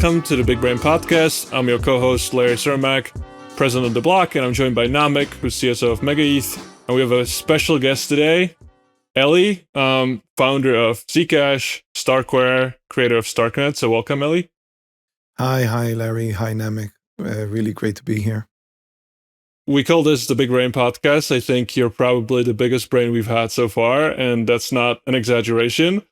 welcome to the Big Brain Podcast. I'm your co-host, Larry Cermak, president of The Block, and I'm joined by Namik, who's CSO of MegaETH. And we have a special guest today, Eli, founder of Zcash, Starkware, creator of Starknet. So welcome, Eli. Hi, Larry. Hi, Namik. Really great to be here. We call this the Big Brain Podcast. I think you're probably the biggest brain we've had so far, and that's not an exaggeration.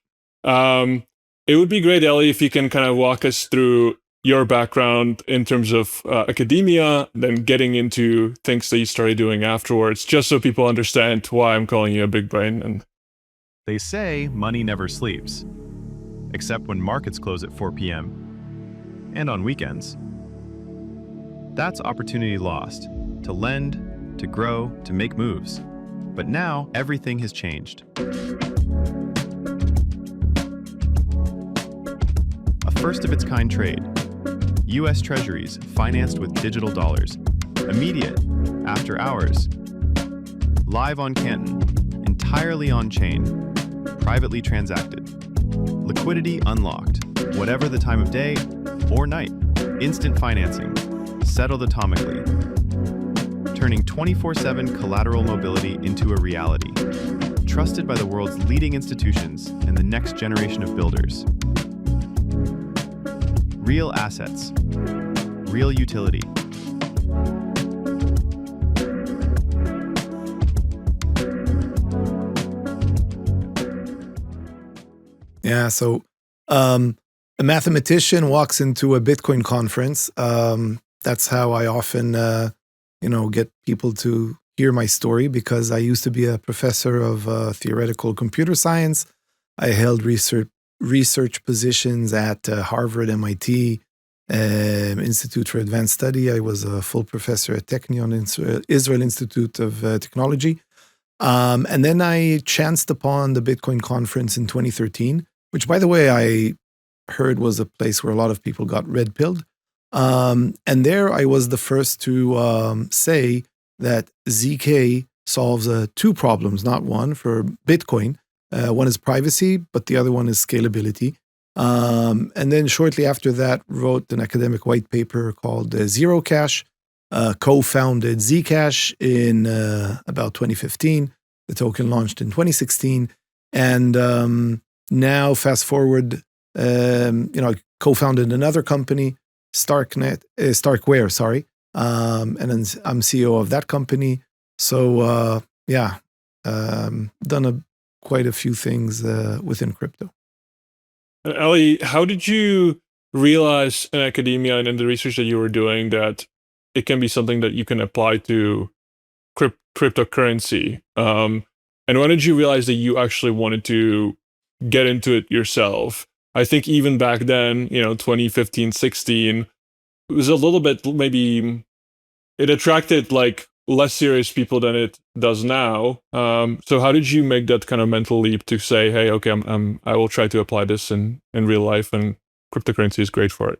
It would be great, Eli, if you can kind of walk us through your background in terms of academia, then getting into things that you started doing afterwards, just so people understand why I'm calling you a big brain. And they say money never sleeps, except when markets close at 4 p.m. and on weekends. That's opportunity lost to lend, to grow, to make moves. But now everything has changed. A first-of-its-kind trade. U.S. Treasuries financed with digital dollars. Immediate, after hours. Live on Canton, entirely on-chain. Privately transacted. Liquidity unlocked, whatever the time of day or night. Instant financing, settled atomically. Turning 24/7 collateral mobility into a reality. Trusted by the world's leading institutions and the next generation of builders. Real assets, real utility. Yeah, so a mathematician walks into a Bitcoin conference. That's how I often, get people to hear my story, because I used to be a professor of theoretical computer science. I held research positions at Harvard, MIT, Institute for Advanced Study. I was a full professor at Technion, Israel Institute of Technology. And then I chanced upon the Bitcoin conference in 2013, which, by the way, I heard was a place where a lot of people got red-pilled. And there I was the first to say that ZK solves two problems, not one, for Bitcoin. One is privacy, but the other one is scalability. And then shortly after that, wrote an academic white paper called Zero Cash, co-founded Zcash in about 2015. The token launched in 2016. And now, fast forward, I co-founded another company, Starkware, sorry. And then I'm CEO of that company. So, done quite a few things within crypto. Eli, how did you realize in academia and in the research that you were doing that it can be something that you can apply to cryptocurrency? And when did you realize that you actually wanted to get into it yourself? I think even back then, 2015, 16, it was a little bit, maybe it attracted like less serious people than it does now. So how did you make that kind of mental leap to say, hey, okay, I will try to apply this in real life, and cryptocurrency is great for it?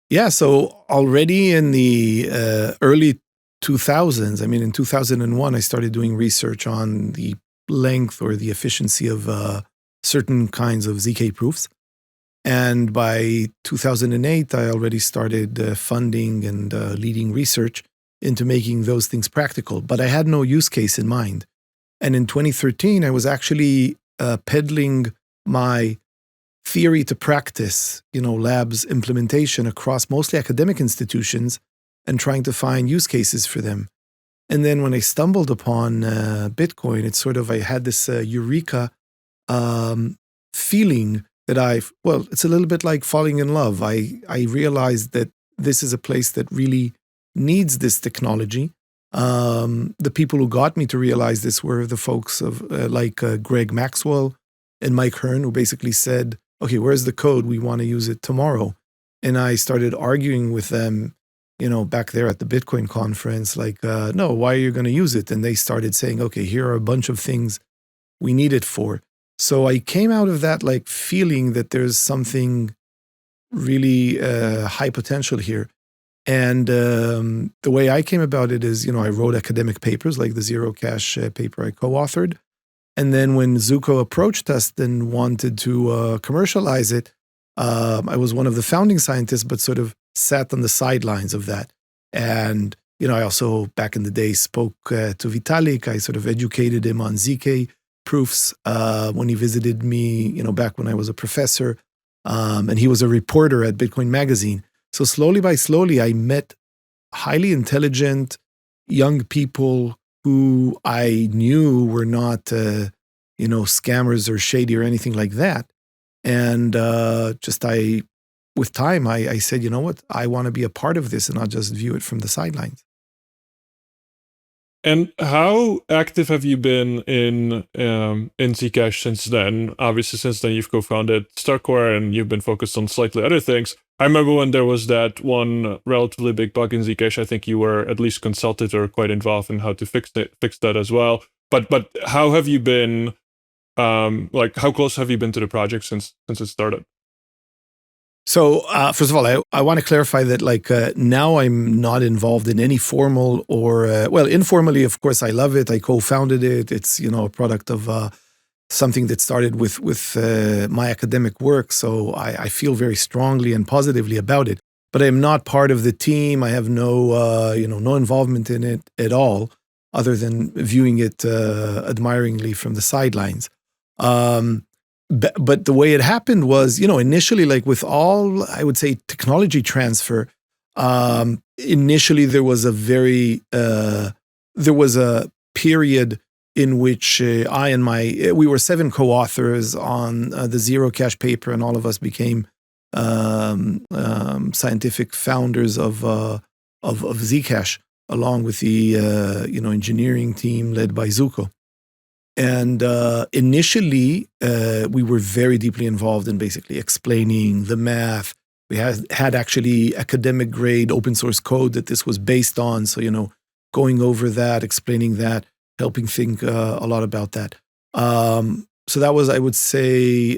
Yeah, so already in the early 2000s, in 2001, I started doing research on the length or the efficiency of certain kinds of ZK proofs. And by 2008, I already started funding and leading research into making those things practical, but I had no use case in mind. And in 2013, I was actually peddling my theory to practice, labs implementation across mostly academic institutions and trying to find use cases for them. And then when I stumbled upon Bitcoin, it's I had this eureka feeling that it's a little bit like falling in love. I realized that this is a place that really needs this technology. The people who got me to realize this were the folks of like Greg Maxwell and Mike Hearn, who basically said, okay, where's the code? We want to use it tomorrow. And I started arguing with them, back there at the Bitcoin conference, no, why are you going to use it? And they started saying, okay, here are a bunch of things we need it for. So I came out of that feeling that there's something really high potential here. And the way I came about it is, I wrote academic papers like the Zero Cash paper I co-authored. And then when Zuko approached us and wanted to commercialize it, I was one of the founding scientists, but sort of sat on the sidelines of that. And, I also back in the day spoke to Vitalik. I sort of educated him on ZK proofs when he visited me, back when I was a professor. And he was a reporter at Bitcoin Magazine. So slowly by slowly, I met highly intelligent young people who I knew were not, scammers or shady or anything like that. And with time, I said, you know what? I want to be a part of this and not just view it from the sidelines. And how active have you been in Zcash since then? Obviously, since then you've co-founded Starknet and you've been focused on slightly other things. I remember when there was that one relatively big bug in Zcash, I think you were at least consulted or quite involved in how to fix that as well. But how have you been? How close have you been to the project since it started? So first of all, I want to clarify that now I'm not involved in any formal or, informally, of course, I love it. I co-founded it. It's, a product of something that started with my academic work. So I feel very strongly and positively about it. But I'm not part of the team. I have no involvement in it at all, other than viewing it admiringly from the sidelines. But the way it happened was, initially, with all, I would say, technology transfer, initially there was a period in which we were 7 co-authors on the Zero Cash paper, and all of us became scientific founders of Zcash, along with the engineering team led by Zuko. And initially, we were very deeply involved in basically explaining the math. We had actually academic grade open source code that this was based on. So, going over that, explaining that, helping think a lot about that. So that was, I would say,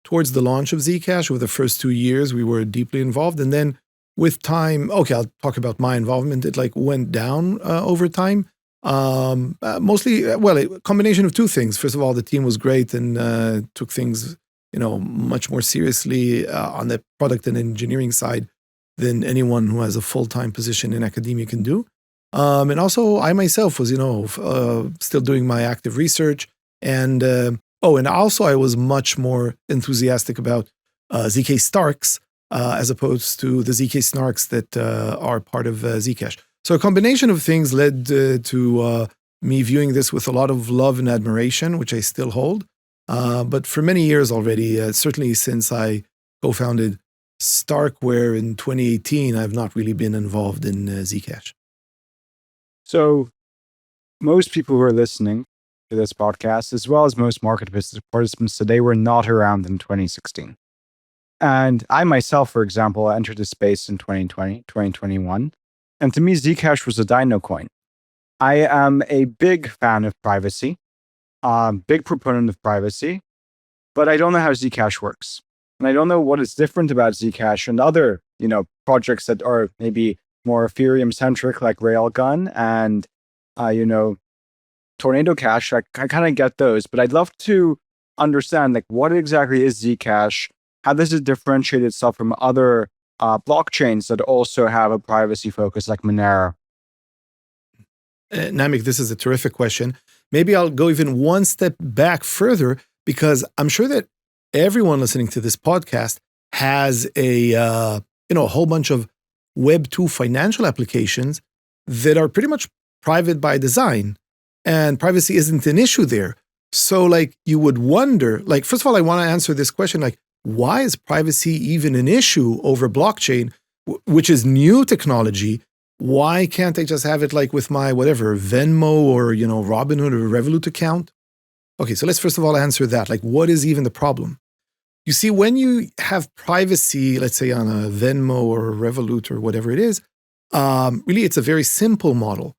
towards the launch of Zcash, over the first 2 years, we were deeply involved. And then with time, I'll talk about my involvement. It went down over time. Mostly, a combination of two things. First of all, the team was great and took things, much more seriously on the product and engineering side than anyone who has a full-time position in academia can do. And also, I myself was, still doing my active research. And and also I was much more enthusiastic about ZK Starks as opposed to the ZK Snarks that are part of Zcash. So a combination of things led to me viewing this with a lot of love and admiration, which I still hold. But for many years already, certainly since I co-founded Starknet in 2018, I've not really been involved in Zcash. So most people who are listening to this podcast, as well as most market participants today, were not around in 2016. And I myself, for example, entered the space in 2020, 2021. And to me, Zcash was a dino coin. I am a big fan of privacy, big proponent of privacy, but I don't know how Zcash works. And I don't know what is different about Zcash and other, projects that are maybe more Ethereum-centric, like Railgun and, Tornado Cash. I kind of get those, but I'd love to understand, what exactly is Zcash? How does it differentiate itself from other blockchains that also have a privacy focus, like Monero? Namik, this is a terrific question. Maybe I'll go even one step back further, because I'm sure that everyone listening to this podcast has a whole bunch of Web 2 financial applications that are pretty much private by design, and privacy isn't an issue there. So you would wonder, first of all, I want to answer this question, why is privacy even an issue over blockchain, which is new technology? Why can't I just have it with my Venmo or, Robinhood or Revolut account? Okay, so let's first of all answer that. What is even the problem? You see, when you have privacy, let's say on a Venmo or a Revolut or whatever it is, really it's a very simple model.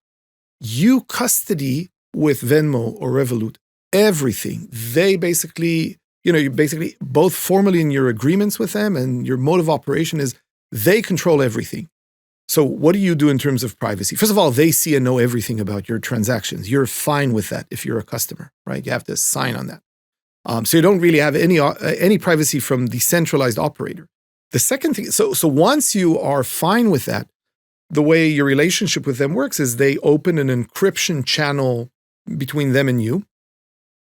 You custody with Venmo or Revolut everything. They basically, you're basically both formally in your agreements with them, and your mode of operation is they control everything. So what do you do in terms of privacy? First of all, they see and know everything about your transactions. You're fine with that if you're a customer, right? You have to sign on that. So you don't really have any privacy from the centralized operator. The second thing, so once you are fine with that, the way your relationship with them works is they open an encryption channel between them and you.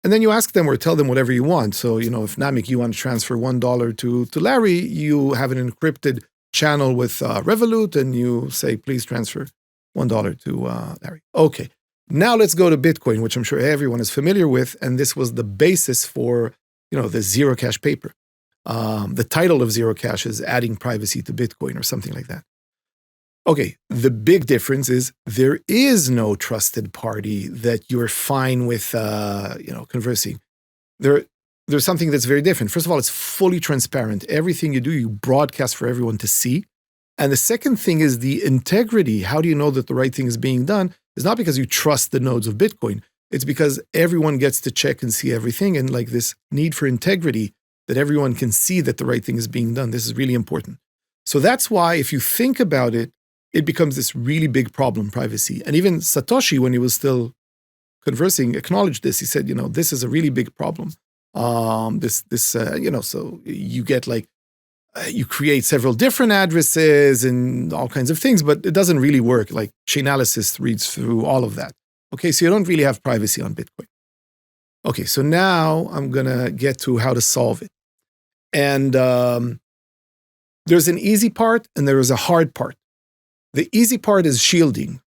And then you ask them or tell them whatever you want. So, if Namik, you want to transfer $1 to Larry, you have an encrypted channel with Revolut, and you say, please transfer $1 to Larry. Okay. Now let's go to Bitcoin, which I'm sure everyone is familiar with. And this was the basis for, the zero cash paper. The title of zero cash is adding privacy to Bitcoin or something like that. Okay, the big difference is there is no trusted party that you're fine with, conversing. There's something that's very different. First of all, it's fully transparent. Everything you do, you broadcast for everyone to see. And the second thing is the integrity. How do you know that the right thing is being done? It's not because you trust the nodes of Bitcoin. It's because everyone gets to check and see everything. And like this need for integrity, that everyone can see that the right thing is being done. This is really important. So that's why if you think about it, it becomes this really big problem, privacy. And even Satoshi, when he was still conversing, acknowledged this. He said, this is a really big problem. So you get you create several different addresses and all kinds of things, but it doesn't really work. Like Chainalysis reads through all of that. Okay, so you don't really have privacy on Bitcoin. Okay, so now I'm going to get to how to solve it. And there's an easy part and there is a hard part. The easy part is shielding.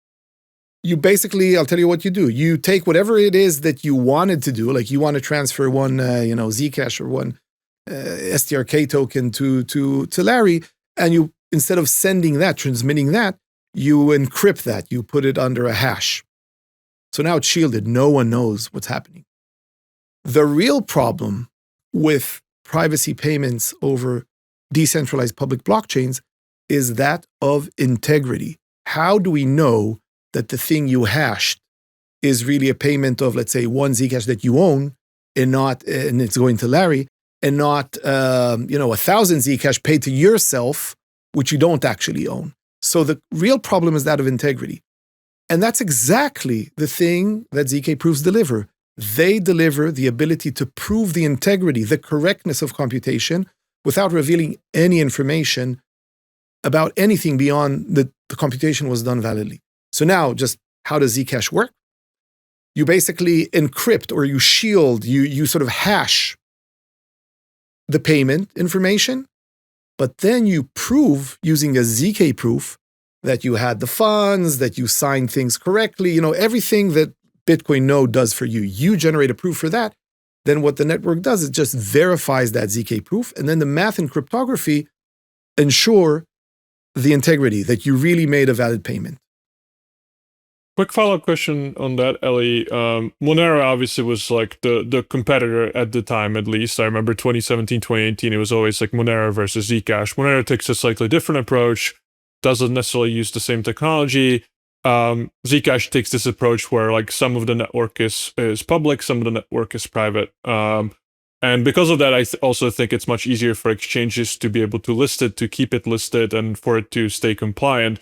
You basically, I'll tell you what you do. You take whatever it is that you wanted to do, like you want to transfer one, Zcash or one STRK token to Larry, and you, instead of sending that, transmitting that, you encrypt that. You put it under a hash. So now it's shielded. No one knows what's happening. The real problem with privacy payments over decentralized public blockchains is that of integrity. How do we know that the thing you hashed is really a payment of, let's say, one Zcash that you own and it's going to Larry, and not 1,000 Zcash paid to yourself, which you don't actually own? So the real problem is that of integrity. And that's exactly the thing that ZK proofs deliver. They deliver the ability to prove the integrity, the correctness of computation without revealing any information about anything beyond the computation was done validly. So now, just how does Zcash work? You basically encrypt or you shield, you sort of hash the payment information, but then you prove using a ZK proof that you had the funds, that you signed things correctly, everything that Bitcoin node does for you. You generate a proof for that. Then what the network does is just verifies that ZK proof, and then the math and cryptography ensure the integrity, that you really made a valid payment. Quick follow-up question on that, Eli. Monero obviously was like the competitor at the time, at least. I remember 2017, 2018, it was always like Monero versus Zcash. Monero takes a slightly different approach, doesn't necessarily use the same technology. Zcash takes this approach where like some of the network is public, some of the network is private. And because of that, I also think it's much easier for exchanges to be able to list it, to keep it listed, and for it to stay compliant.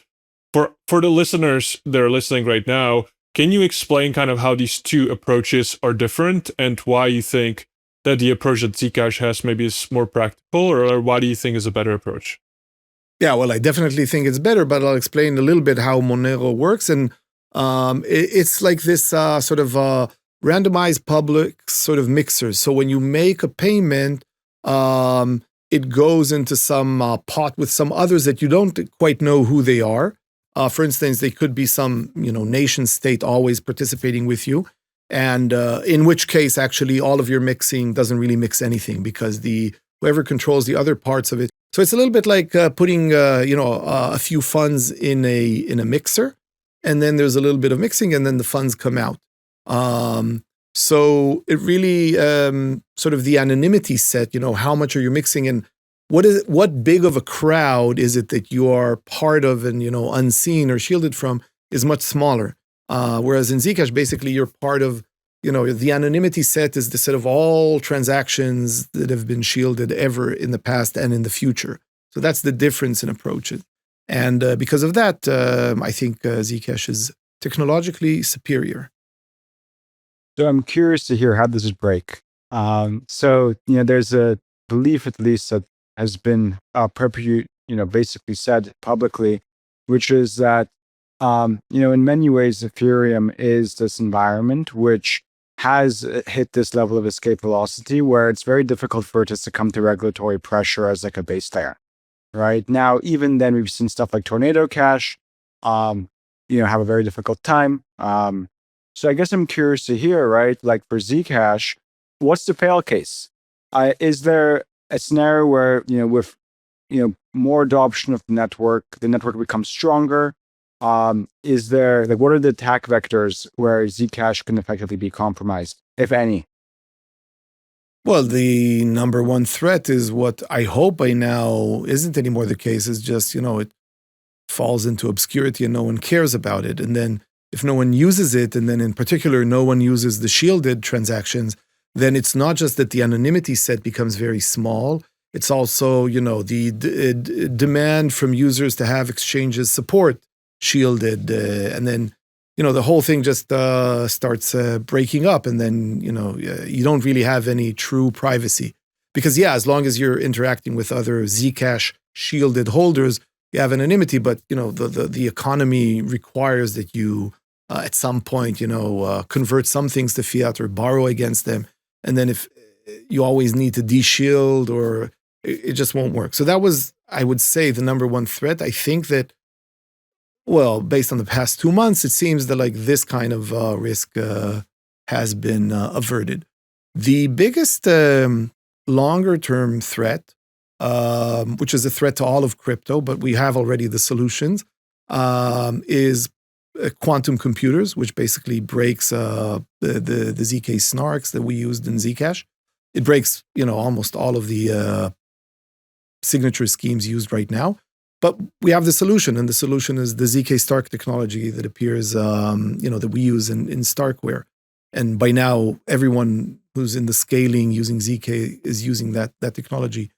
For the listeners that are listening right now, can you explain kind of how these two approaches are different and why you think that the approach that Zcash has maybe is more practical, or why do you think is a better approach? Yeah, well, I definitely think it's better, but I'll explain a little bit how Monero works. And it's like this sort of randomized public sort of mixers. So when you make a payment, it goes into some pot with some others that you don't quite know who they are. For instance, they could be some nation state always participating with you, and in which case, actually, all of your mixing doesn't really mix anything because whoever controls the other parts of it. So it's a little bit like putting a few funds in a mixer, and then there's a little bit of mixing, and then the funds come out. So it really sort of the anonymity set, how much are you mixing, and what big of a crowd is it that you are part of and unseen or shielded from is much smaller. Whereas in Zcash, basically you're part of, the anonymity set is the set of all transactions that have been shielded ever in the past and in the future. So that's the difference in approaches. And because of that, I think Zcash is technologically superior. So I'm curious to hear how this would break. So there's a belief, at least, that has been basically said publicly, which is that in many ways, Ethereum is this environment which has hit this level of escape velocity where it's very difficult for it to succumb to regulatory pressure as like a base layer. Right now, even then, we've seen stuff like Tornado Cash, have a very difficult time. So I guess I'm curious to hear, right? Like for Zcash, what's the fail case? Is there a scenario where with more adoption of the network becomes stronger? Is there what are the attack vectors where Zcash can effectively be compromised, if any? Well, the number one threat is what I hope by now isn't anymore the case, is just, it falls into obscurity and no one cares about it. And then if no one uses it, and then in particular, no one uses the shielded transactions, then it's not just that the anonymity set becomes very small. It's also, the demand from users to have exchanges support shielded. And then, the whole thing just starts breaking up. And then, you don't really have any true privacy. Because, as long as you're interacting with other Zcash shielded holders, you have anonymity. But, the economy requires that you, at some point, convert some things to fiat or borrow against them. And then if you always need to de-shield, or it just won't work. So that was, I would say, the number one threat. I think that, well, based on the past 2 months, it seems that like this kind of risk has been averted. The biggest longer-term threat, which is a threat to all of crypto, but we have already the solutions, is quantum computers, which basically breaks the ZK snarks that we used in Zcash. It breaks, almost all of the signature schemes used right now. But we have the solution, and the solution is the ZK Stark technology that appears, that we use in Starkware. And by now, everyone who's in the scaling using ZK is using that technology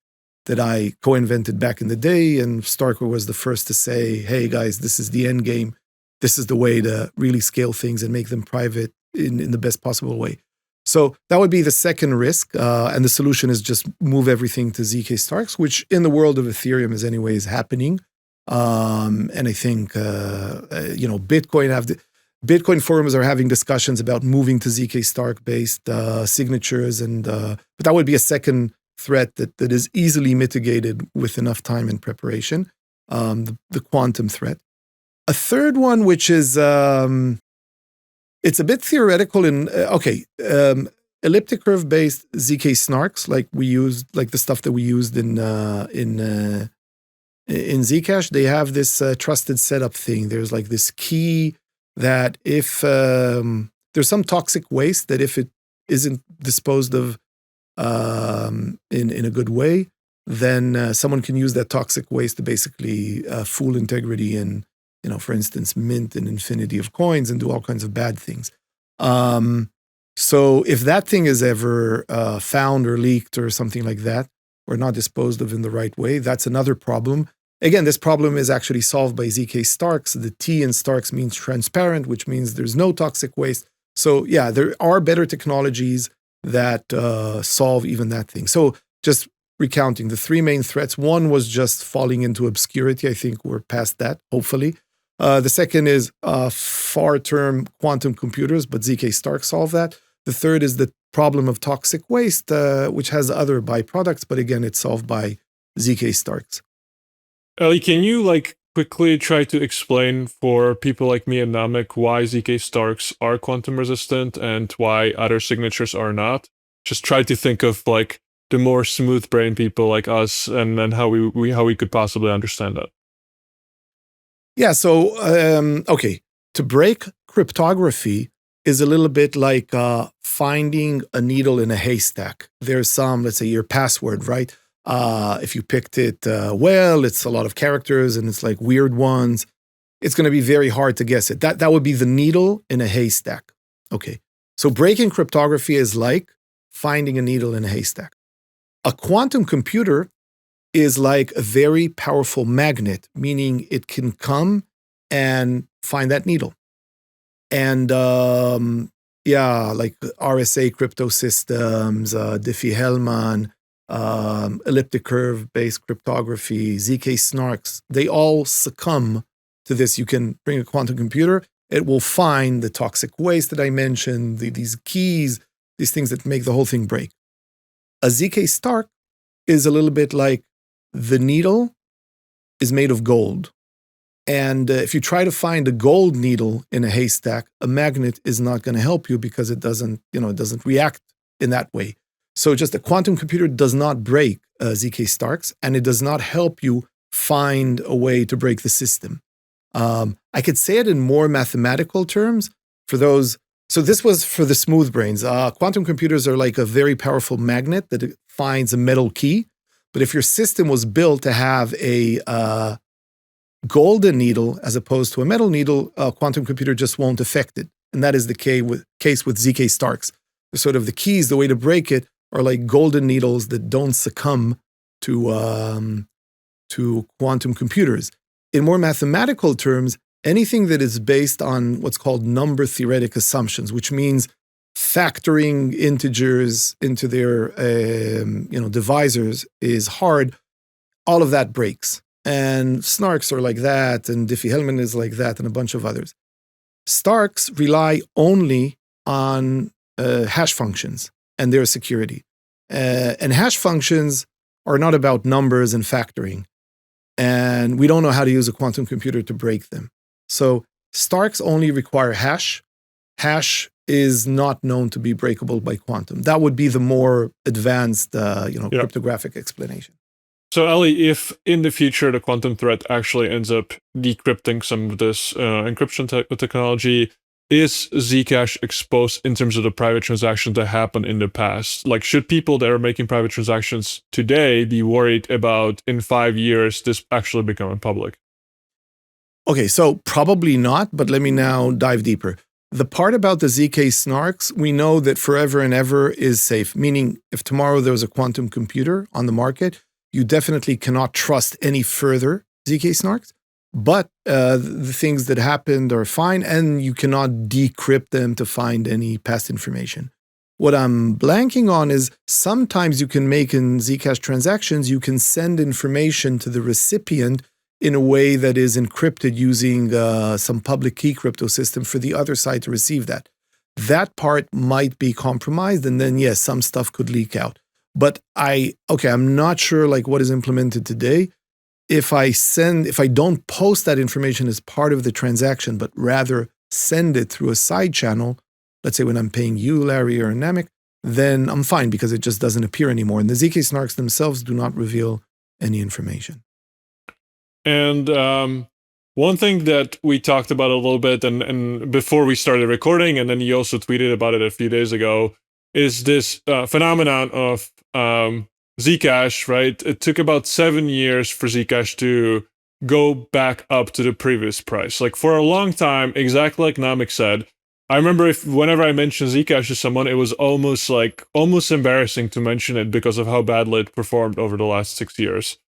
that I co-invented back in the day. And Starkware was the first to say, hey, guys, this is the end game. This is the way to really scale things and make them private in the best possible way. So that would be the second risk. And the solution is just move everything to ZK Starks, which in the world of Ethereum is anyways happening. And I think, Bitcoin forums are having discussions about moving to ZK Stark based signatures. But that would be a second threat that is easily mitigated with enough time and preparation, the quantum threat. A third one, which is, it's a bit theoretical elliptic curve based ZK snarks, like we used, like the stuff that we used in Zcash. They have this trusted setup thing. There's like this key that if there's some toxic waste that if it isn't disposed of in a good way, then someone can use that toxic waste to basically fool integrity and, for instance, mint an infinity of coins and do all kinds of bad things. So if that thing is ever found or leaked or something like that, or not disposed of in the right way, that's another problem. Again, this problem is actually solved by ZK Starks. The T in Starks means transparent, which means there's no toxic waste. So there are better technologies that solve even that thing. So just recounting the three main threats. One was just falling into obscurity. I think we're past that, hopefully. The second is far-term quantum computers, but ZK Stark solve that. The third is the problem of toxic waste, which has other byproducts, but again, it's solved by ZK Starks. Eli, can you quickly try to explain for people like me and Namik why ZK Starks are quantum resistant and why other signatures are not? Just try to think of the more smooth brain people like us and how we could possibly understand that. Yeah, so, to break cryptography is a little bit like finding a needle in a haystack. There's some, let's say your password, right? If you picked it it's a lot of characters and it's like weird ones. It's going to be very hard to guess it. That would be the needle in a haystack. Okay, so breaking cryptography is like finding a needle in a haystack. A quantum computer is like a very powerful magnet, meaning it can come and find that needle. And Yeah, like RSA crypto systems, Diffie-Hellman, elliptic curve-based cryptography, ZK snarks, they all succumb to this. You can bring a quantum computer, it will find the toxic waste that I mentioned, these keys, these things that make the whole thing break. A ZK Stark is a little bit like the needle is made of gold. And if you try to find a gold needle in a haystack, a magnet is not going to help you because it doesn't react in that way. So just a quantum computer does not break ZK Starks, and it does not help you find a way to break the system. I could say it in more mathematical terms for those. So this was for the smooth brains. Quantum computers are like a very powerful magnet that finds a metal key. But if your system was built to have a golden needle as opposed to a metal needle, a quantum computer just won't affect it. And that is the case with ZK Starks. Sort of the keys, the way to break it, are like golden needles that don't succumb to quantum computers. In more mathematical terms, anything that is based on what's called number theoretic assumptions, which means factoring integers into their divisors, is hard. All of that breaks. And snarks are like that, and Diffie-Hellman is like that, and a bunch of others. Starks rely only on hash functions and their security. And hash functions are not about numbers and factoring. And we don't know how to use a quantum computer to break them. So Starks only require hash. Hash is not known to be breakable by quantum. That would be the more advanced, cryptographic explanation. So, Eli, if in the future the quantum threat actually ends up decrypting some of this encryption technology, is Zcash exposed in terms of the private transactions that happened in the past? Like, should people that are making private transactions today be worried about in 5 years this actually becoming public? Okay, so probably not, but let me now dive deeper. The part about the ZK snarks, we know that forever and ever is safe, meaning if tomorrow there was a quantum computer on the market, you definitely cannot trust any further ZK snarks, but the things that happened are fine, and you cannot decrypt them to find any past information. What I'm blanking on is sometimes you can make in Zcash transactions, you can send information to the recipient in a way that is encrypted using some public key crypto system for the other side to receive that. That part might be compromised, and then yes, some stuff could leak out. But I'm not sure like what is implemented today. If I don't post that information as part of the transaction, but rather send it through a side channel, let's say when I'm paying you, Larry, or Namik, then I'm fine because it just doesn't appear anymore. And the ZK snarks themselves do not reveal any information. And one thing that we talked about a little bit and before we started recording, and then you also tweeted about it a few days ago, is this phenomenon of Zcash, right? It took about 7 years for Zcash to go back up to the previous price. Like for a long time, exactly like Namik said, I remember whenever I mentioned Zcash to someone, it was almost embarrassing to mention it because of how badly it performed over the last 6 years.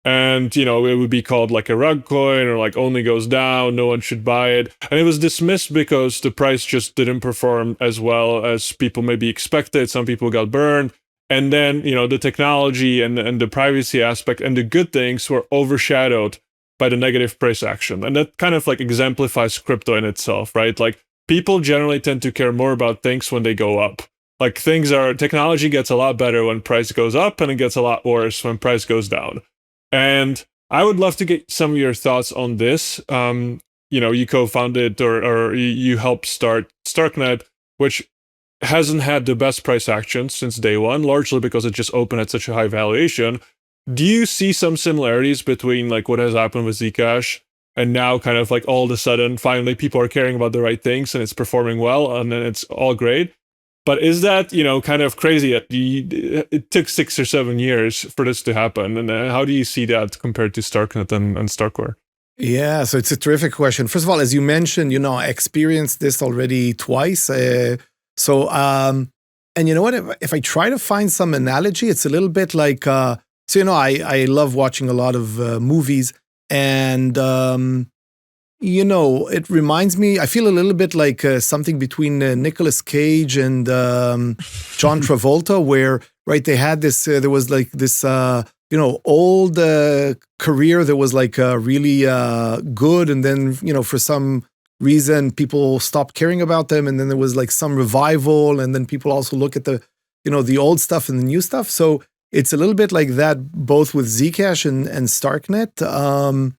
And, it would be called like a rug coin or like only goes down, no one should buy it. And it was dismissed because the price just didn't perform as well as people maybe expected. Some people got burned. And then, the technology and the privacy aspect and the good things were overshadowed by the negative price action. And that kind of like exemplifies crypto in itself, right? Like people generally tend to care more about things when they go up. Like technology gets a lot better when price goes up and it gets a lot worse when price goes down. And I would love to get some of your thoughts on this. You co-founded or you helped start Starknet, which hasn't had the best price action since day one, largely because it just opened at such a high valuation. Do you see some similarities between like what has happened with Zcash and now kind of like all of a sudden, finally people are caring about the right things and it's performing well and then it's all great? But is that, kind of crazy that it took 6 or 7 years for this to happen? And how do you see that compared to Starknet and Starkware? Yeah, so it's a terrific question. First of all, as you mentioned, I experienced this already twice. And you know what? If I try to find some analogy, it's a little bit like, I love watching a lot of movies. And It reminds me, I feel a little bit like something between Nicolas Cage and John Travolta, where, right, they had this, there was like this, old career that was like really good. And then, for some reason, people stopped caring about them. And then there was like some revival. And then people also look at the, the old stuff and the new stuff. So it's a little bit like that, both with Zcash and Starknet.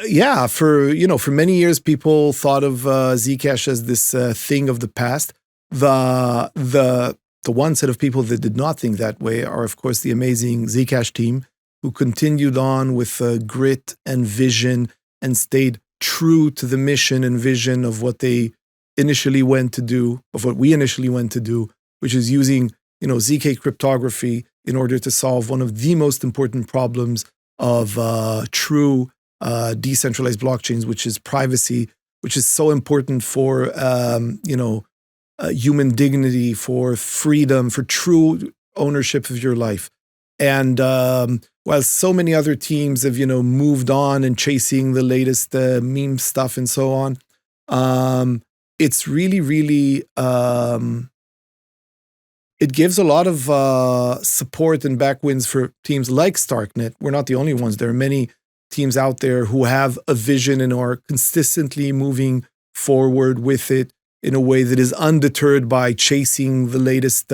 Yeah, for many years, people thought of Zcash as this thing of the past. The one set of people that did not think that way are, of course, the amazing Zcash team, who continued on with grit and vision and stayed true to the mission and vision of what they initially went to do, of what we initially went to do, which is using ZK cryptography in order to solve one of the most important problems of true decentralized blockchains, which is privacy, which is so important for human dignity, for freedom, for true ownership of your life. And while so many other teams have moved on and chasing the latest meme stuff and so on, it's really, really it gives a lot of support and backwinds for teams like Starknet. We're not the only ones. There are many teams out there who have a vision and are consistently moving forward with it in a way that is undeterred by chasing the latest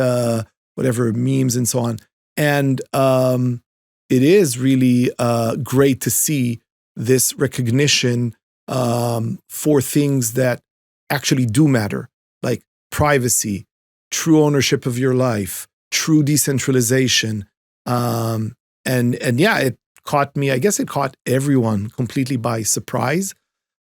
whatever memes and so on. And it is really great to see this recognition for things that actually do matter, like privacy, true ownership of your life, true decentralization. And yeah, it caught me, I guess it caught everyone completely by surprise.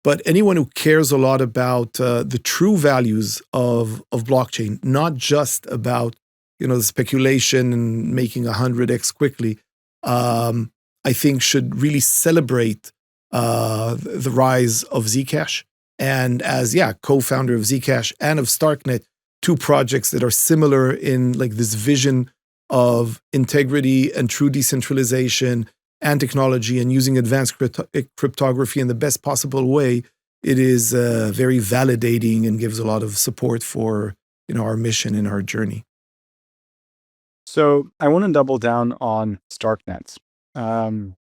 But anyone who cares a lot about the true values of blockchain, not just about the speculation and making 100x quickly, I think should really celebrate the rise of Zcash. And as co-founder of Zcash and of Starknet, two projects that are similar in like this vision of integrity and true decentralization and technology and using advanced cryptography in the best possible way, it is very validating and gives a lot of support for our mission and our journey. So I want to double down on Starknet. Kind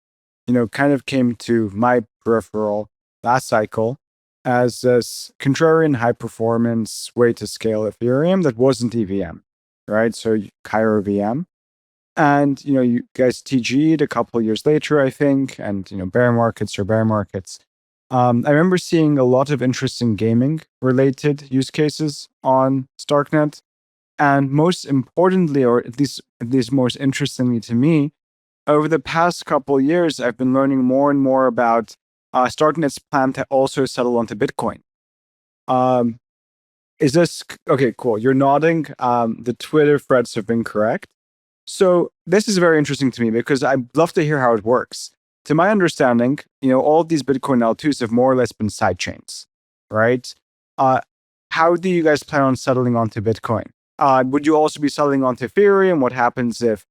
of came to my peripheral last cycle as this contrarian high performance way to scale Ethereum that wasn't EVM, right? So Cairo VM. And, you guys TG'd a couple of years later, I think, and, bear markets are bear markets. I remember seeing a lot of interesting gaming related use cases on Starknet. And most importantly, or at least most interestingly to me, over the past couple of years, I've been learning more and more about Starknet's plan to also settle onto Bitcoin. Is this okay? Cool. You're nodding. The Twitter threads have been correct. So this is very interesting to me because I'd love to hear how it works. To my understanding, all of these Bitcoin L2s have more or less been sidechains, right? How do you guys plan on settling onto Bitcoin? Would you also be settling onto Ethereum? What happens if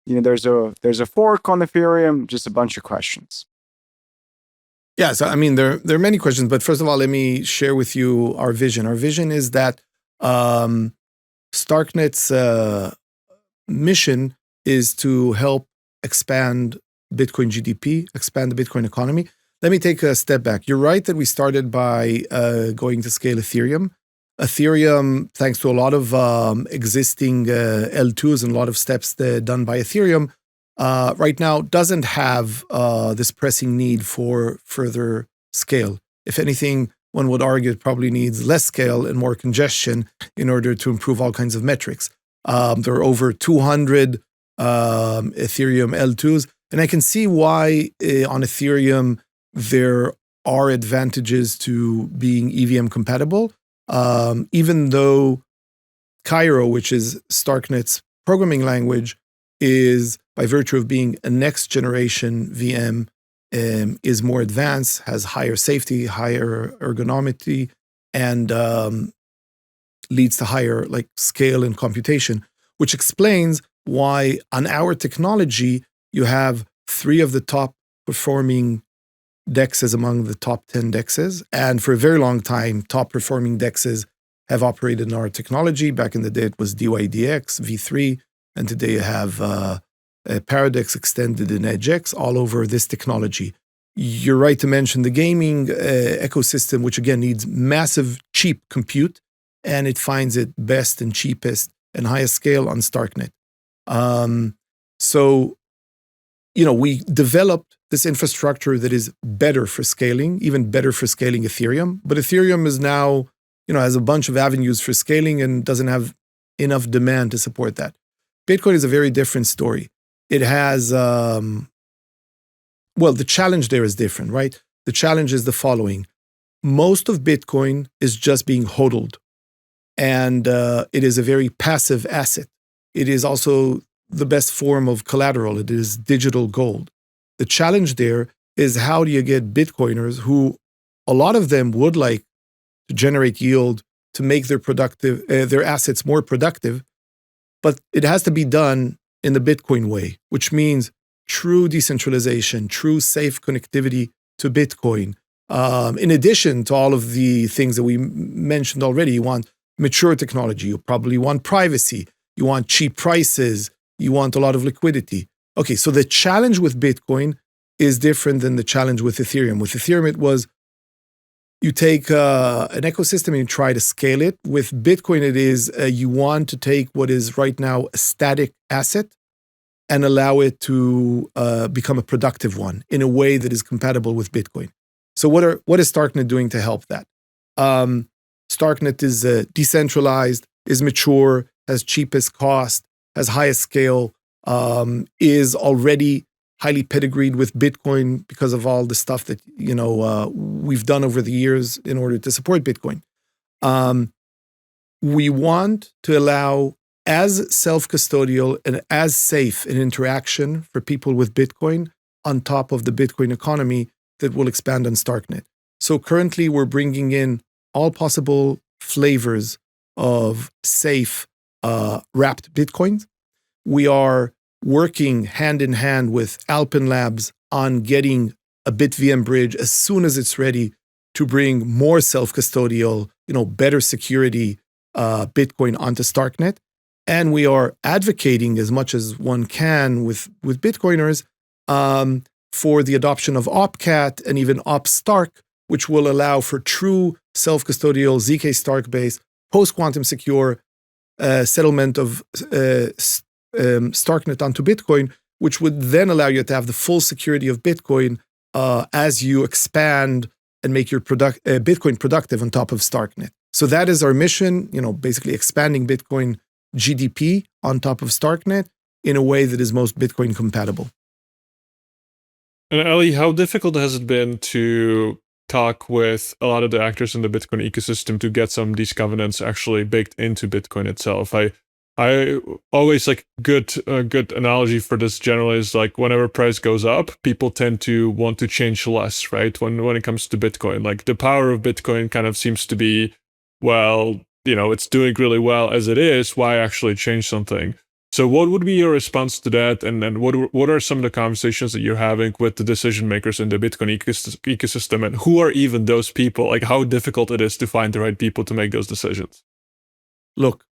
there's a fork on Ethereum? Just a bunch of questions. Yeah, so I mean, there are many questions, but first of all, let me share with you our vision. Our vision is that Starknet's mission is to help expand Bitcoin GDP, expand the Bitcoin economy. Let me take a step back. You're right that we started by going to scale Ethereum. Ethereum, thanks to a lot of existing L2s and a lot of steps done by Ethereum, right now doesn't have this pressing need for further scale. If anything, one would argue it probably needs less scale and more congestion in order to improve all kinds of metrics. There are over 200 Ethereum L2s, and I can see why on Ethereum there are advantages to being EVM compatible. Even though Cairo, which is Starknet's programming language, is by virtue of being a next generation VM, is more advanced, has higher safety, higher ergonomy, and leads to higher scale and computation, which explains why on our technology you have 3 of the top performing DEXs among the top 10 DEXs. And for a very long time, top performing DEXs have operated in our technology. Back in the day, it was DYDX, V3, and today you have Paradox extended in EdgeX all over this technology. You're right to mention the gaming ecosystem, which again needs massive, cheap compute, and it finds it best and cheapest and highest scale on Starknet. So, we developed this infrastructure that is better for scaling, even better for scaling Ethereum. But Ethereum is now, has a bunch of avenues for scaling and doesn't have enough demand to support that. Bitcoin is a very different story. It has, the challenge there is different, right? The challenge is the following. Most of Bitcoin is just being hodled, and it is a very passive asset. It is also the best form of collateral. It is digital gold. The challenge there is, how do you get Bitcoiners, who a lot of them would like to generate yield, to make their assets more productive, but it has to be done in the Bitcoin way, which means true decentralization, true safe connectivity to Bitcoin. In addition to all of the things that we mentioned already, you want mature technology, you probably want privacy, you want cheap prices, you want a lot of liquidity. Okay, so the challenge with Bitcoin is different than the challenge with Ethereum. With Ethereum, it was, you take an ecosystem and you try to scale it. With Bitcoin, it is you want to take what is right now a static asset and allow it to become a productive one in a way that is compatible with Bitcoin. So what is Starknet doing to help that? Starknet is decentralized, is mature, has cheapest cost, has highest scale, is already highly pedigreed with Bitcoin because of all the stuff that we've done over the years in order to support Bitcoin. We want to allow as self-custodial and as safe an interaction for people with Bitcoin on top of the Bitcoin economy that will expand on Starknet. So currently we're bringing in all possible flavors of safe wrapped Bitcoins. We are working hand in hand with Alpen Labs on getting a BitVM bridge as soon as it's ready to bring more self-custodial, better security Bitcoin onto Starknet. And we are advocating as much as one can with Bitcoiners for the adoption of OpCat and even OpStark, which will allow for true self-custodial ZK Stark-based post-quantum secure settlement of Starknet onto Bitcoin, which would then allow you to have the full security of Bitcoin as you expand and make your Bitcoin productive on top of Starknet. So that is our mission, basically expanding Bitcoin GDP on top of Starknet in a way that is most Bitcoin compatible. And Eli, how difficult has it been to talk with a lot of the actors in the Bitcoin ecosystem to get some of these covenants actually baked into Bitcoin itself? I always good analogy for this generally is whenever price goes up, people tend to want to change less, right? When it comes to Bitcoin, the power of Bitcoin kind of seems to be, it's doing really well as it is. Why actually change something? So what would be your response to that? And then what are some of the conversations that you're having with the decision makers in the Bitcoin ecosystem? And who are even those people? How difficult it is to find the right people to make those decisions? Look,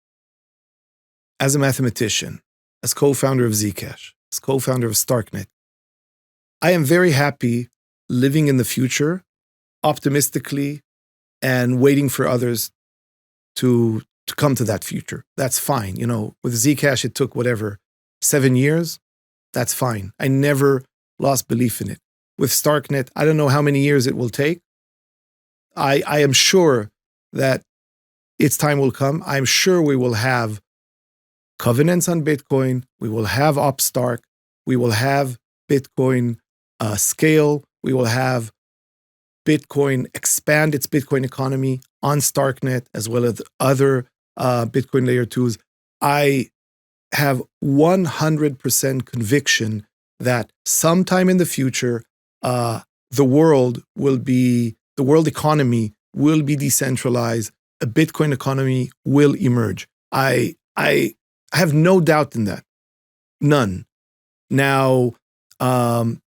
as a mathematician, as co-founder of Zcash, as co-founder of Starknet, I am very happy living in the future, optimistically, and waiting for others to come to that future. That's fine. With Zcash, it took 7 years. That's fine. I never lost belief in it. With Starknet, I don't know how many years it will take. I am sure that its time will come. I'm sure we will have covenants on Bitcoin. We will have OpStark. We will have Bitcoin scale. We will have Bitcoin expand its Bitcoin economy on Starknet as well as other Bitcoin layer 2s. I have 100% conviction that sometime in the future, the world economy will be decentralized. A Bitcoin economy will emerge. I have no doubt in that. None. Now,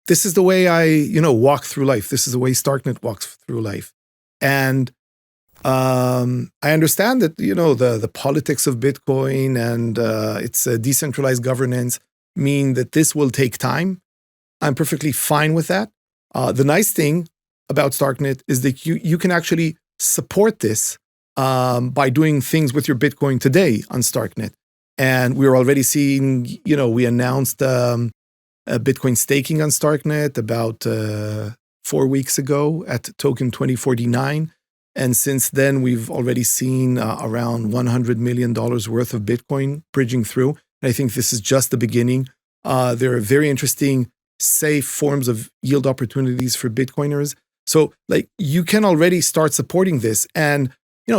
This is the way I, walk through life. This is the way Starknet walks through life. And I understand that, the politics of Bitcoin and its decentralized governance mean that this will take time. I'm perfectly fine with that. The nice thing about Starknet is that you can actually support this by doing things with your Bitcoin today on Starknet. And we're already seeing, we announced Bitcoin staking on Starknet about 4 weeks ago at token 2049. And since then, we've already seen around $100 million worth of Bitcoin bridging through. And I think this is just the beginning. There are very interesting, safe forms of yield opportunities for Bitcoiners. So you can already start supporting this. And,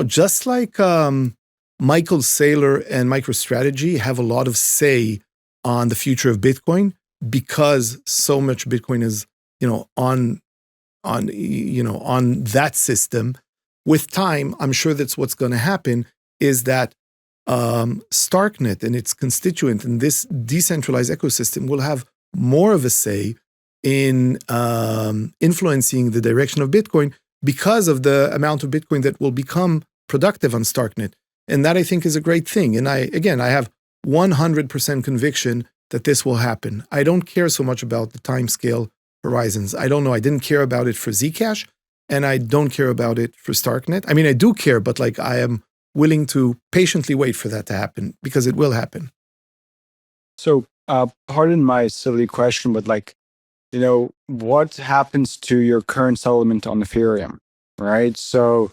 just like Michael Saylor and MicroStrategy have a lot of say on the future of Bitcoin because so much Bitcoin is, on that system. With time, I'm sure that's what's going to happen is that Starknet and its constituent in this decentralized ecosystem will have more of a say in influencing the direction of Bitcoin because of the amount of Bitcoin that will become productive on Starknet. And that I think is a great thing. And I have 100% conviction that this will happen. I don't care so much about the timescale horizons. I don't know. I didn't care about it for Zcash. And I don't care about it for Starknet. I mean, I do care, but I am willing to patiently wait for that to happen because it will happen. So, pardon my silly question, but what happens to your current settlement on Ethereum, right? So,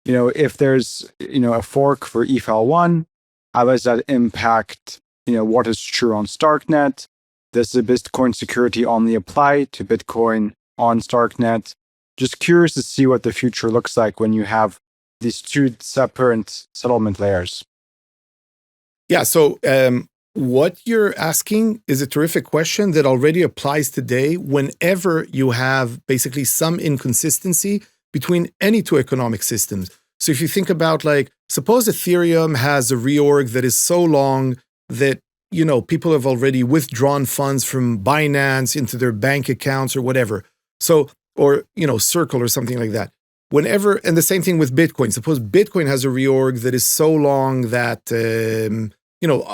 if there's, a fork for ETH1, how does that impact, what is true on Starknet? Does the Bitcoin security only apply to Bitcoin on Starknet? Just curious to see what the future looks like when you have these two separate settlement layers. Yeah, so what you're asking is a terrific question that already applies today whenever you have basically some inconsistency between any two economic systems. So if you think about suppose Ethereum has a reorg that is so long that, people have already withdrawn funds from Binance into their bank accounts or whatever. So or, Circle or something like that. Whenever, and the same thing with Bitcoin. Suppose Bitcoin has a reorg that is so long that, a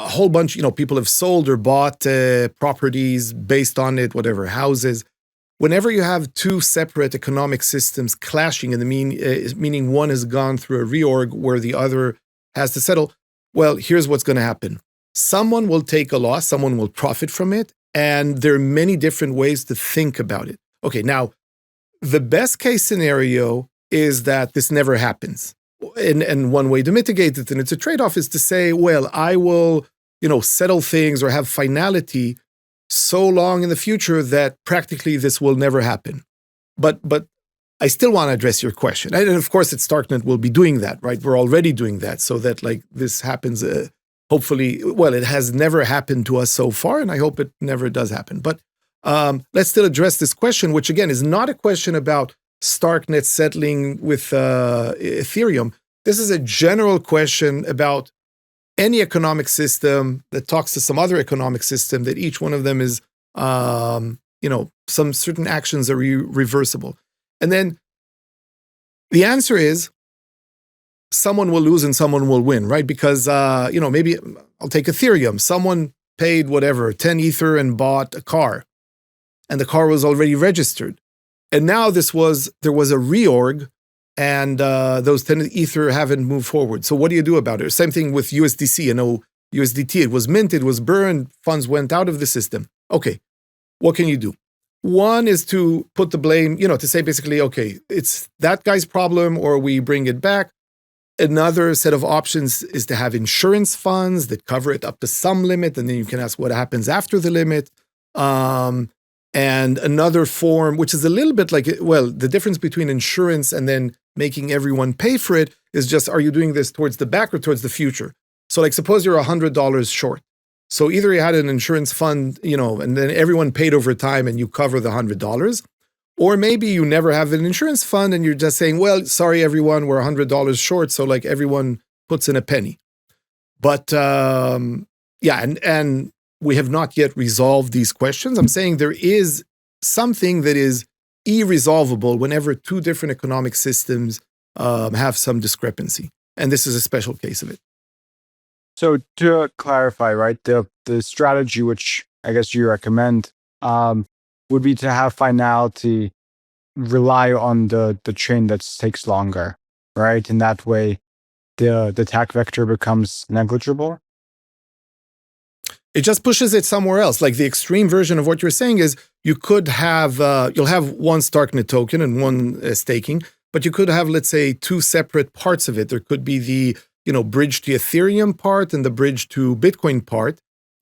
whole bunch, people have sold or bought properties based on it, whatever, houses. Whenever you have two separate economic systems clashing, and meaning one has gone through a reorg where the other has to settle, well, here's what's going to happen. Someone will take a loss, someone will profit from it, and there are many different ways to think about it. Okay, now, the best case scenario is that this never happens. And one way to mitigate it, and it's a trade-off, is to say, well, I will, settle things or have finality so long in the future that practically this will never happen. But I still want to address your question. And of course, at Starknet, we'll be doing that, right? We're already doing that so that this happens, hopefully, well, it has never happened to us so far, and I hope it never does happen. But let's still address this question, which again is not a question about Starknet settling with Ethereum. This is a general question about any economic system that talks to some other economic system, that each one of them is, some certain actions are reversible. And then the answer is someone will lose and someone will win, right? Because, maybe I'll take Ethereum. Someone paid 10 Ether and bought a car. And the car was already registered. And now there was a reorg, and those 10 Ether haven't moved forward. So what do you do about it? Same thing with USDC. USDT, it was minted, it was burned, funds went out of the system. Okay, what can you do? One is to put the blame, to say basically, okay, it's that guy's problem or we bring it back. Another set of options is to have insurance funds that cover it up to some limit, and then you can ask what happens after the limit. And another form, which is a little bit the difference between insurance and then making everyone pay for it is just, are you doing this towards the back or towards the future? So suppose you're $100 short. So either you had an insurance fund, and then everyone paid over time and you cover the $100, or maybe you never have an insurance fund and you're just saying, well, sorry, everyone, we're $100 short. So everyone puts in a penny. But and we have not yet resolved these questions. I'm saying there is something that is irresolvable whenever two different economic systems have some discrepancy. And this is a special case of it. So to clarify, right, the strategy which I guess you recommend would be to have finality rely on the chain that takes longer, right? And that way the attack vector becomes negligible. It just pushes it somewhere else. Like the extreme version of what you're saying is you could have, you'll have one Starknet token and one staking, but you could have, let's say, two separate parts of it. There could be the, bridge to Ethereum part and the bridge to Bitcoin part.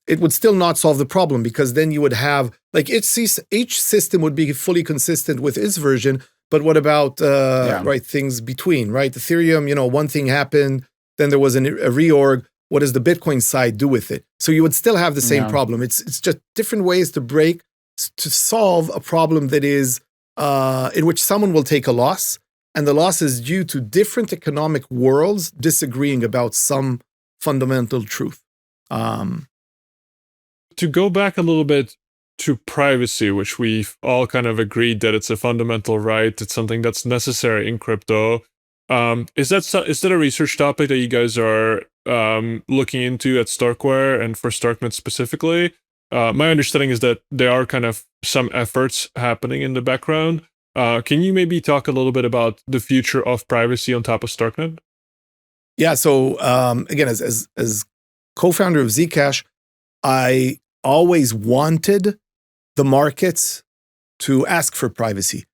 It would still not solve the problem because then you would have, like each system would be fully consistent with its version. But what about, right, things between, right? Ethereum, one thing happened, then there was a reorg. What does the Bitcoin side do with it? So you would still have the same problem. It's just different ways to solve a problem that is in which someone will take a loss, and the loss is due to different economic worlds disagreeing about some fundamental truth. To go back a little bit to privacy, which we've all kind of agreed that it's a fundamental right, it's something that's necessary in crypto. Is that a research topic that you guys are looking into at Starkware and for Starknet specifically? My understanding is that there are kind of some efforts happening in the background. Can you maybe talk a little bit about the future of privacy on top of Starknet? Yeah. So again, as co-founder of Zcash, I always wanted the markets to ask for privacy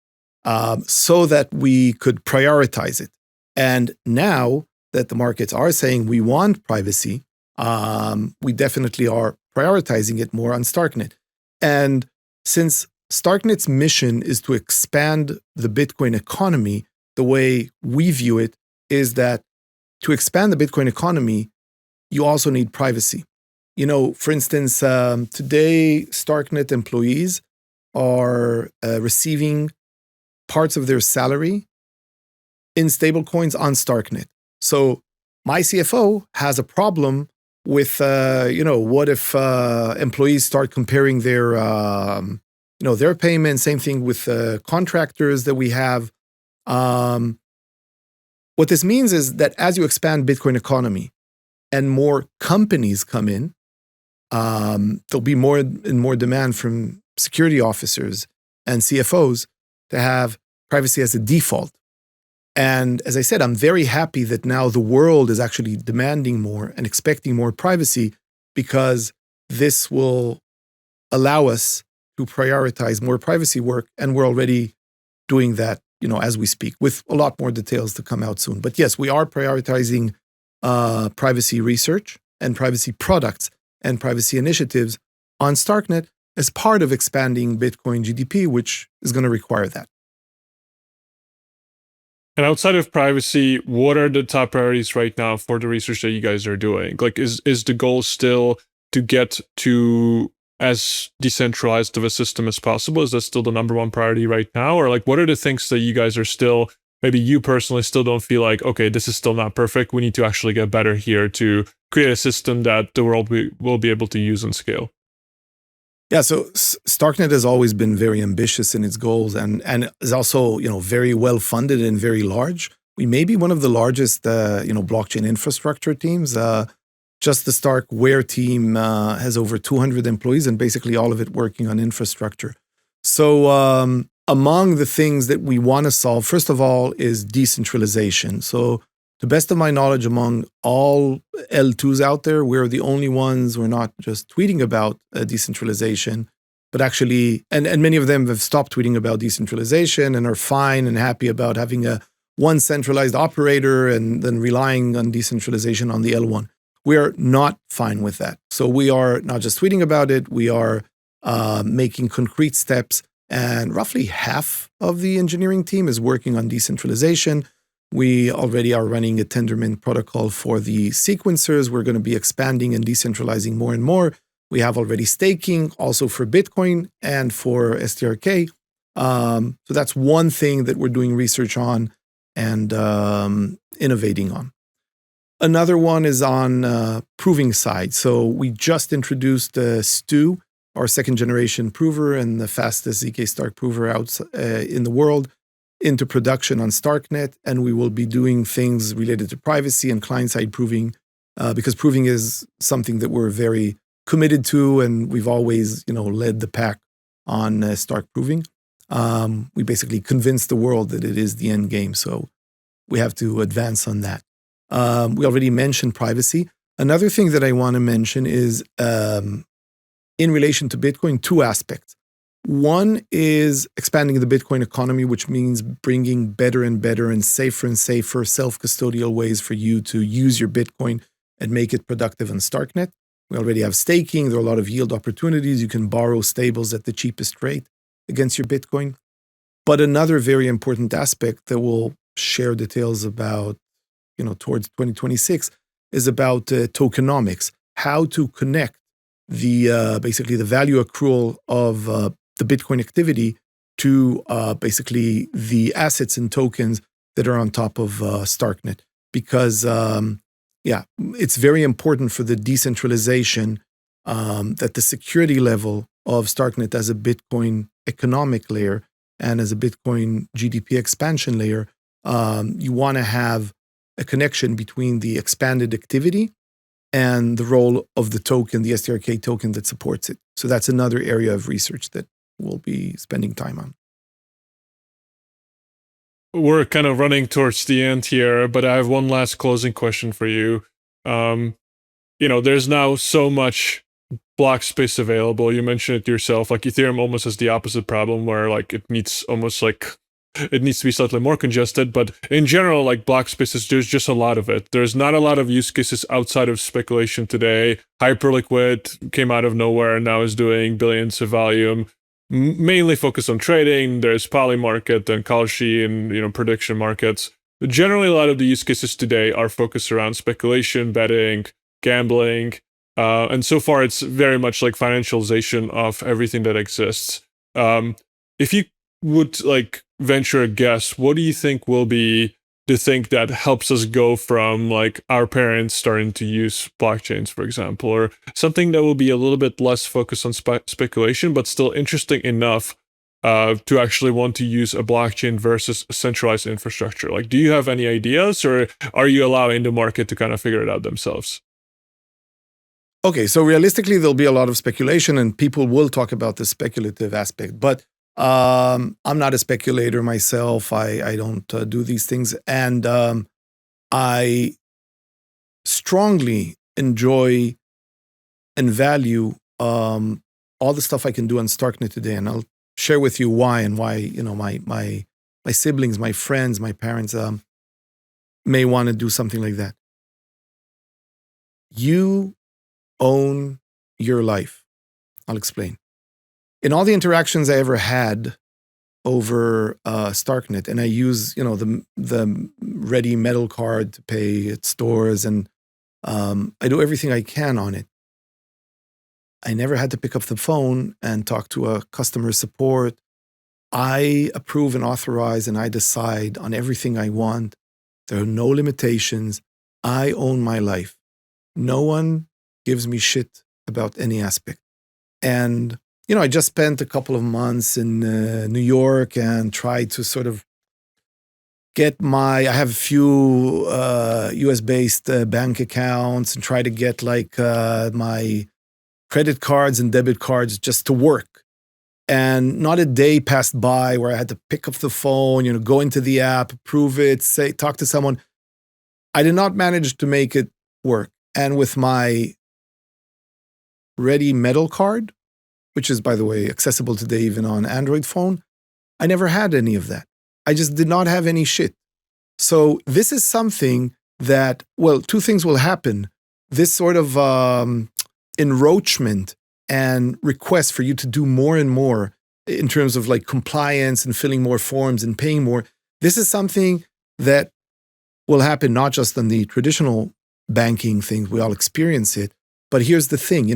so that we could prioritize it. And now that the markets are saying we want privacy, we definitely are prioritizing it more on Starknet. And since Starknet's mission is to expand the Bitcoin economy, the way we view it is that to expand the Bitcoin economy, you also need privacy. For instance, today, Starknet employees are receiving parts of their salary in stablecoins on Starknet. So my CFO has a problem with, what if employees start comparing their, their payments? Same thing with contractors that we have. What this means is that as you expand Bitcoin economy and more companies come in, there'll be more and more demand from security officers and CFOs to have privacy as a default. And as I said, I'm very happy that now the world is actually demanding more and expecting more privacy because this will allow us to prioritize more privacy work. And we're already doing that, as we speak, with a lot more details to come out soon. But yes, we are prioritizing privacy research and privacy products and privacy initiatives on Starknet as part of expanding Bitcoin GDP, which is going to require that. And outside of privacy, what are the top priorities right now for the research that you guys are doing? Like, is the goal still to get to as decentralized of a system as possible? Is that still the number one priority right now? Or like, what are the things that you guys are still, maybe you personally still don't feel like, okay, this is still not perfect. We need to actually get better here to create a system that the world will be able to use and scale? Yeah, so Starknet has always been very ambitious in its goals and is also, very well funded and very large. We may be one of the largest, blockchain infrastructure teams. Just the Starkware team has over 200 employees and basically all of it working on infrastructure. So among the things that we want to solve, first of all, is decentralization. So to the best of my knowledge, among all L2s out there, we're the only ones, we're not just tweeting about decentralization, but actually, and many of them have stopped tweeting about decentralization and are fine and happy about having one centralized operator and then relying on decentralization on the L1. We are not fine with that. So we are not just tweeting about it, we are making concrete steps, and roughly half of the engineering team is working on decentralization. We already are running a Tendermint protocol for the sequencers. We're going to be expanding and decentralizing more and more. We have already staking also for Bitcoin and for STRK. So that's one thing that we're doing research on and innovating on. Another one is on proving side. So we just introduced Stu, our second generation prover and the fastest ZK Stark prover out in the world, into production on Starknet. And we will be doing things related to privacy and client-side proving, because proving is something that we're very committed to, and we've always, led the pack on Stark proving. We basically convinced the world that it is the end game, so we have to advance on that. We already mentioned privacy. Another thing that I want to mention is in relation to Bitcoin, two aspects. One is expanding the Bitcoin economy, which means bringing better and better and safer self-custodial ways for you to use your Bitcoin and make it productive on Starknet. We already have staking. There are a lot of yield opportunities. You can borrow stables at the cheapest rate against your Bitcoin. But another very important aspect that we'll share details about, towards 2026 is about tokenomics, how to connect the basically the value accrual of the Bitcoin activity to basically the assets and tokens that are on top of Starknet. Because it's very important for the decentralization that the security level of Starknet as a Bitcoin economic layer and as a Bitcoin GDP expansion layer, you want to have a connection between the expanded activity and the role of the token, the STRK token that supports it. So that's another area of research that we'll be spending time on. We're kind of running towards the end here, but I have one last closing question for you. There's now so much block space available. You mentioned it yourself, like Ethereum almost has the opposite problem where it needs to be slightly more congested, but in general, block spaces, there's just a lot of it. There's not a lot of use cases outside of speculation today. Hyperliquid came out of nowhere and now is doing billions of volume, mainly focused on trading. There's Polymarket and Kalshi and, prediction markets. But generally, a lot of the use cases today are focused around speculation, betting, gambling, and so far it's very much like financialization of everything that exists. If you would venture a guess, what do you think will be the thing that helps us go from our parents starting to use blockchains, for example, or something that will be a little bit less focused on speculation, but still interesting enough to actually want to use a blockchain versus a centralized infrastructure? Do you have any ideas, or are you allowing the market to kind of figure it out themselves? Okay, so realistically, there'll be a lot of speculation and people will talk about the speculative aspect, but I'm not a speculator myself. I don't do these things. And I strongly enjoy and value all the stuff I can do on Starknet today. And I'll share with you why and why, my siblings, my friends, my parents may want to do something like that. You own your life. I'll explain. In all the interactions I ever had over Starknet, and I use, the ready metal card to pay at stores, and I do everything I can on it. I never had to pick up the phone and talk to a customer support. I approve and authorize, and I decide on everything I want. There are no limitations. I own my life. No one gives me shit about any aspect. And I just spent a couple of months in New York and tried to sort of get I have a few US-based bank accounts and try to get my credit cards and debit cards just to work. And not a day passed by where I had to pick up the phone, go into the app, approve it, talk to someone. I did not manage to make it work. And with my ready metal card, which is, by the way, accessible today even on Android phone, I never had any of that. I just did not have any shit. So this is something that, two things will happen. This sort of enroachment and request for you to do more and more in terms of compliance and filling more forms and paying more. This is something that will happen not just on the traditional banking things. We all experience it. But here's the thing,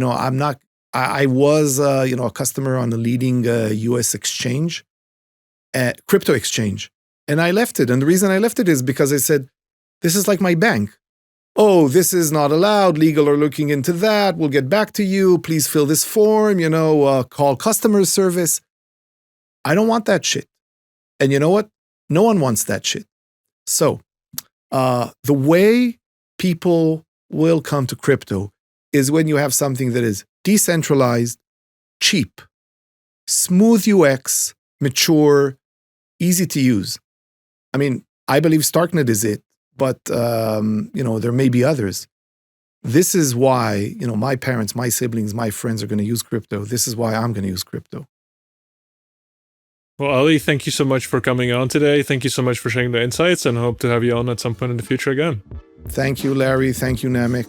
I was, a customer on a leading US exchange, crypto exchange, and I left it. And the reason I left it is because I said, this is like my bank. oh, this is not allowed. Legal are looking into that. We'll get back to you. Please fill this form, call customer service. I don't want that shit. And you know what? No one wants that shit. So the way people will come to crypto is when you have something that is decentralized, cheap, smooth UX, mature, easy to use. I mean, I believe Starknet is it, but there may be others. This is why, my parents, my siblings, my friends are going to use crypto. This is why I'm going to use crypto. Well, Ali, thank you so much for coming on today. Thank you so much for sharing the insights, and hope to have you on at some point in the future again. Thank you, Larry. Thank you, Namik.